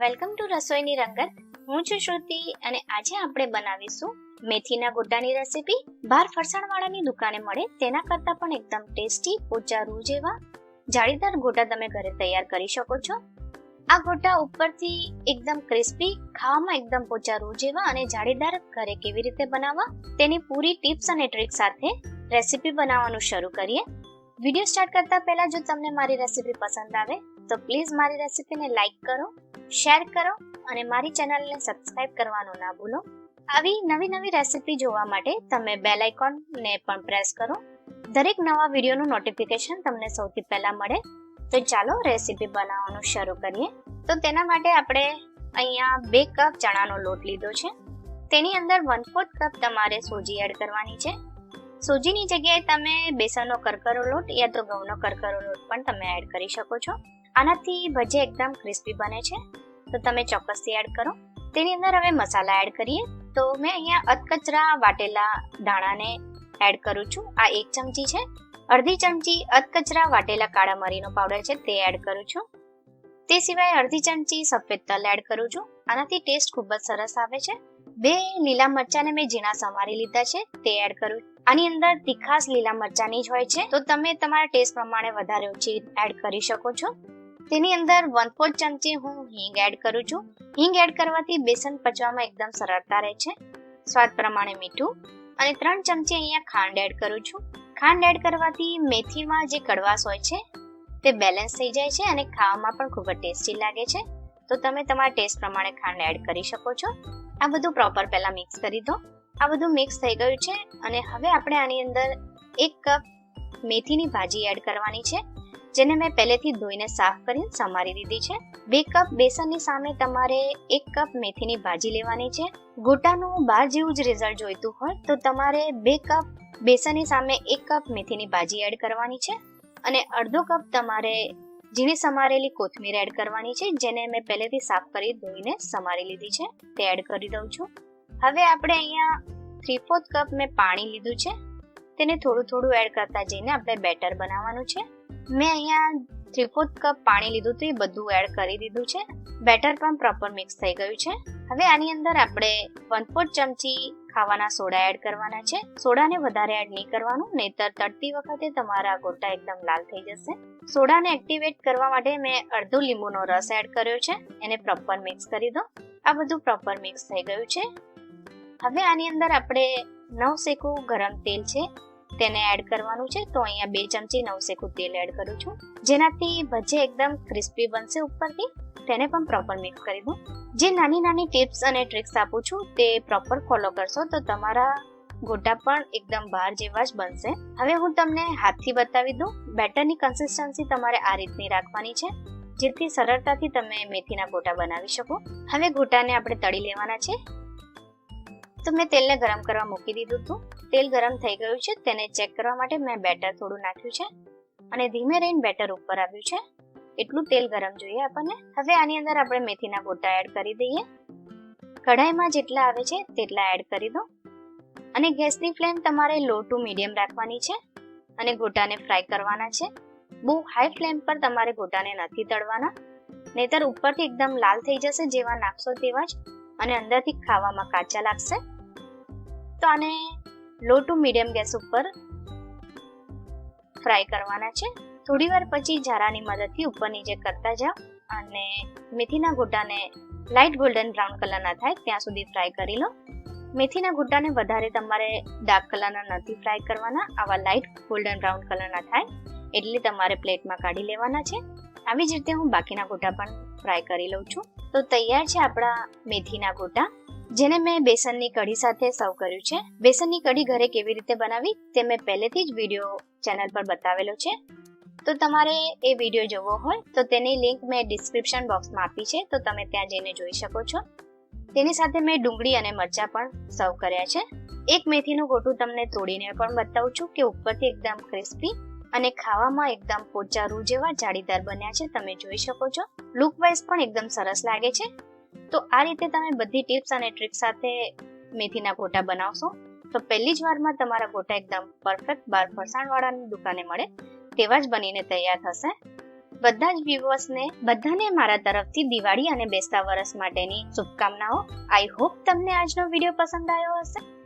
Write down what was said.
Welcome to રસોઈની રંગત. હું છું શ્રુતિ અને આજે આપણે બનાવીશું મેથીના ગોટાની રેસીપી. બહાર ફરસાણવાળાની દુકાને મળે તેના કરતાં પણ એકદમ ટેસ્ટી પોચા રૂ જેવા જાળીદાર ગોટા તમે ઘરે તૈયાર કરી શકો છો. આ ગોટા ઉપરથી એકદમ ક્રિસ્પી, ખાવામાં એકદમ પોચા રૂ જેવા અને જાળીદાર ઘરે કેવી રીતે બનાવવા તેની પૂરી ટિપ્સ અને ટ્રિક સાથે રેસીપી બનાવવાનું શરૂ કરીએ. વિડીયો સ્ટાર્ટ કરતા પહેલા જો તમને મારી રેસીપી પસંદ આવે તો પ્લીઝ મારી રેસીપીને લાઈક કરો, શેર કરો અને મારી ચેનલને સબસ્ક્રાઇબ કરવાનું ના ભૂલો. આવી નવી રેસીપી જોવા માટે તમે બેલ આઇકોનને પણ પ્રેસ કરો. દરેક નવા વિડીયોનું નોટિફિકેશન તમને સૌથી પહેલા મળે. તો ચાલો રેસીપી બનાવવાનું શરૂ કરીએ. તો તેના માટે આપણે અહીંયા 2 કપ ચણાનો લોટ લીધો છે. તેની અંદર 1/4 કપ તમારે સોજી એડ કરવાની છે. સોજીની જગ્યાએ તમે બેસનનો કરકરો લોટ યા તો ઘઉંનો કરકરો લોટ પણ તમે એડ કરી શકો છો. આનાથી ભજીયા એકદમ ક્રિસ્પી બને છે, તો તમે ચોક્કસથી એડ કરો. તેની અંદર હવે મસાલા એડ કરીએ. તો મેં અહીંયા અધકચરા વાટેલા ધાણાને એડ કરું છું. આ 1 ચમચી છે. અડધી ચમચી અધકચરા વાટેલા કાળા મરીનો પાવડર છે તે એડ કરું છું. તે સિવાય અડધી ચમચી સફેદ તલ એડ કરું છું. આનાથી ટેસ્ટ ખૂબ જ સરસ આવે છે. 2 લીલા મરચાંને મેં ઝીણા સમારી લીધા છે તે એડ કરું. આની અંદર તીખાશ લીલા મરચાંની જ હોય છે, તો તમે તમારા ટેસ્ટ પ્રમાણે વધારે ઓછી એડ કરી શકો છો. તેની અંદર 1/4 ચમચી હું હિંગ એડ કરું છું. હિંગ એડ કરવાથી બેસન પચવામાં એકદમ સરળતા રહે છે. સ્વાદ પ્રમાણે મીઠું અને 3 ચમચી અહીંયા ખાંડ એડ કરું છું. ખાંડ એડ કરવાથી મેથીમાં જે કડવાશ હોય છે તે બેલેન્સ થઈ જાય છે અને ખાવામાં પણ ખૂબ જ ટેસ્ટી લાગે છે. તો તમે તમારા ટેસ્ટ પ્રમાણે ખાંડ એડ કરી શકો છો. આ બધું પ્રોપર પહેલા મિક્સ કરી દો. આ બધું મિક્સ થઈ ગયું છે અને હવે આપણે આની અંદર 1 કપ મેથીની ભાજી એડ કરવાની છે, જેને મેં પહેલેથી ધોઈને સાફ કરીને સમારી દીધી છે. 2 કપ બેસનની સામે તમારે 1 કપ મેથીની ભાજી લેવાની છે. ગોટાનું બહાર જેવું જ રિઝલ્ટ જોઈતું હોય તો તમારે 2 કપ બેસનની સામે 1 કપ મેથીની ભાજી એડ કરવાની છે અને અડધો કપ તમારે ઝીણી સમારેલી કોથમીર એડ કરવાની છે, જેને મેં પહેલેથી સાફ કરી ધોઈને સમારી લીધી છે. તે એડ કરી દઉં છું. હવે આપણે અહીંયા 3/4 કપ મેં પાણી લીધું છે. તેને થોડું એડ કરતા જઈને આપણે બેટર બનાવવાનું છે. મેં અહીંયા 3/4 કપ પાણી લીધું તો એ બધું એડ કરી દીધું છે. બેટર પણ પ્રોપર મિક્સ થઈ ગયું છે. હવે આની અંદર આપણે 1/4 ચમચી ખાવાના સોડા એડ કરવાના છે. સોડાને વધારે એડ નહીં કરવાનું, નહીતર તળતી વખતે તમારા ગોટા એકદમ લાલ થઈ જશે. સોડાને એક્ટિવેટ કરવા માટે મેં અડધો લીંબુનો રસ એડ કર્યો છે. એને પ્રોપર મિક્સ કરી દો. આ બધું પ્રોપર મિક્સ થઈ ગયું છે. હવે આની અંદર આપણે નવસેકું ગરમ તેલ છે તેને એડ કરવાનું છે. તો અહીંયા 2 ચમચી નવસેકું તેલ એડ કરું છું, જેનાથી ભજીયા એકદમ ક્રિસ્પી બનશે ઉપરથી. તેને પણ પ્રોપર મિક્સ કરી દો. જે નાની ટિપ્સ અને ટ્રિક્સ આપું છું તે પ્રોપર ફોલો કરશો તો તમારા ગોટા પણ એકદમ બહાર જેવા જ બનશે. હવે હું તમને હાથથી બતાવી દઉં. બેટરની કન્સિસ્ટન્સી તમારે આ રીતની રાખવાની છે, જેથી સરળતાથી તમે મેથીના ગોટા બનાવી શકો. હવે ગોટાને આપણે તળી લેવાના છે. તો મેં તેલને ગરમ કરવા મૂકી દીધું હતું. તેલ ગરમ થઈ ગયું છે. તેને ચેક કરવા માટે મેં બેટર થોડું નાખ્યું છે અને ધીમે રહીને બેટર ઉપર આવ્યું છે. એટલું તેલ ગરમ જોઈએ આપણને. હવે આની અંદર આપણે મેથીના ગોટા એડ કરી દઈએ. કઢાઈમાં જેટલા આવે છે તેટલા એડ કરી દો અને ગેસની ફ્લેમ તમારે લો ટુ મીડિયમ રાખવાની છે અને ગોટાને ફ્રાય કરવાના છે. બહુ હાઈ ફ્લેમ પર તમારે ગોટાને નથી તળવાના, નહીતર ઉપરથી એકદમ લાલ થઈ જશે જેવા નાખશો તેવા જ, અને અંદરથી ખાવામાં કાચા લાગશે. તો આને લો ટુ મીડિયમ ગેસ ઉપર ફ્રાય કરવાના છે. થોડીવાર પછી ઝારાની મદદથી ઉપર નીચે કરતા જાઓ અને મેથીના ગોટાને લાઇટ ગોલ્ડન બ્રાઉન કલરના થાય ત્યાં સુધી ફ્રાય કરી લો. મેથીના ગોટાને વધારે તમારે ડાર્ક કલરના નથી ફ્રાય કરવાના. આવા લાઇટ ગોલ્ડન બ્રાઉન કલરના થાય એટલે તમારે પ્લેટમાં કાઢી લેવાના છે. આવી જ રીતે હું બાકીના ગોટા પણ ફ્રાય કરી લઉં છું. તો તૈયાર છે આપણા મેથીના ગોટા, જેને મેં બેસનની કઢી સાથે સર્વ કર્યું છે. બેસનની કઢી ઘરે કેવી રીતે બનાવી તે મેં પહેલેથી જ વિડીયો ચેનલ પર બતાવેલો છે. તો તમારે એ વિડીયો જોવો હોય તો તેની લિંક મેં ડિસ્ક્રિપ્શન બોક્સમાં આપી છે, તો તમે ત્યાં જઈને જોઈ શકો છો. તેની સાથે મેં ડુંગળી અને મરચાં પણ સર્વ કર્યા છે. એક મેથીનું ગોટું તમને તોડીને પણ બતાવું છું કે ઉપરથી એકદમ ક્રિસ્પી અને ખાવામાં એકદમ પોચા રૂ જેવા જાળીદાર બન્યા છે. તમે જોઈ શકો છો. લુક વાઇઝ પણ એકદમ સરસ લાગે છે. તો આ રીતે તમે બધી ટિપ્સ અને ટ્રિક્સ સાથે મેથીના ગોટા બનાવશો તો પહેલી જ વારમાં તમારા ગોટા એકદમ પરફેક્ટ બહાર ફરસાણવાળાની દુકાને મળે તેવા જ બનીને તૈયાર થશે. બધા જ વ્યુઅર્સને બધાને મારા તરફથી દિવાળી અને બેસતા વરસ માટેની શુભકામનાઓ. આઈ હોપ તમને આજનો વિડીયો પસંદ આવ્યો હશે.